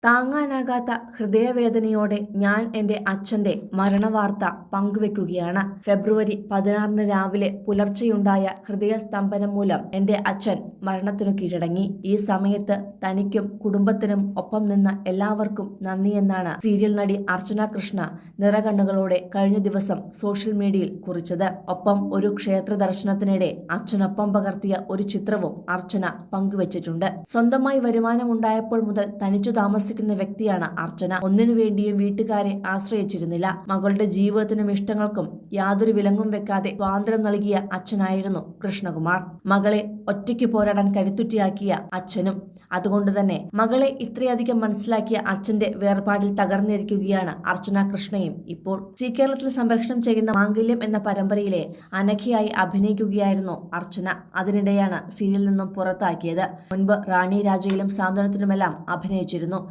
താങ്ങാനാകാത്ത ഹൃദയവേദനയോടെ ഞാൻ എൻ്റെ അച്ഛൻ്റെ മരണവാർത്ത പങ്കുവെക്കുകയാണ്. ഫെബ്രുവരി 16 രാവിലെ പുലർച്ചെയുണ്ടായ ഹൃദയസ്തംഭനം മൂലം എൻ്റെ അച്ഛൻ മരണത്തിനു കീഴടങ്ങി. ഈ സമയത്ത് തനിക്കും കുടുംബത്തിനും ഒപ്പം നിന്ന എല്ലാവർക്കും നന്ദിയെന്നാണ് സീരിയൽ നടി അർച്ചന കൃഷ്ണ നിറകണ്ണുകളോടെ കഴിഞ്ഞ ദിവസം സോഷ്യൽ മീഡിയയിൽ കുറിച്ചത്. ഒപ്പം ഒരു ക്ഷേത്ര ദർശനത്തിനിടെ അച്ഛനൊപ്പം പകർത്തിയ ഒരു ചിത്രവും അർച്ചന പങ്കുവച്ചിട്ടുണ്ട്. സ്വന്തമായി വരുമാനമുണ്ടായപ്പോൾ മുതൽ തനിച്ചു താമസിക്കുന്ന വ്യക്തിയാണ് അർച്ചന. ഒന്നിനു വേണ്ടിയും വീട്ടുകാരെ ആശ്രയിച്ചിരുന്നില്ല. മകളുടെ ജീവിതത്തിനും ഇഷ്ടങ്ങൾക്കും യാതൊരു വിലങ്ങും വെക്കാതെ സ്വാതന്ത്ര്യം നൽകിയ അച്ഛനായിരുന്നു കൃഷ്ണകുമാർ. മകളെ ഒറ്റയ്ക്ക് പോരാടാൻ കരുത്തുറ്റിയാക്കിയ അച്ഛനും. അതുകൊണ്ട് തന്നെ മകളെ ഇത്രയധികം മനസ്സിലാക്കിയ അച്ഛന്റെ വേർപാടിൽ തകർന്നിരിക്കുകയാണ് അർച്ചന കൃഷ്ണയും ഇപ്പോൾ. സി കേരളത്തിൽ സംപ്രേഷണം ചെയ്യുന്ന മാംഗല്യം എന്ന പരമ്പരയിലെ അനഘയായി അഭിനയിക്കുകയായിരുന്നു അർച്ചന. അതിനിടെയാണ് സീരിയലിൽ നിന്നും പുറത്താക്കിയത്. മുൻപ് റാണി രാജയിലും സാന്ത്വനത്തിനുമെല്ലാം അഭിനയിച്ചിരുന്നു.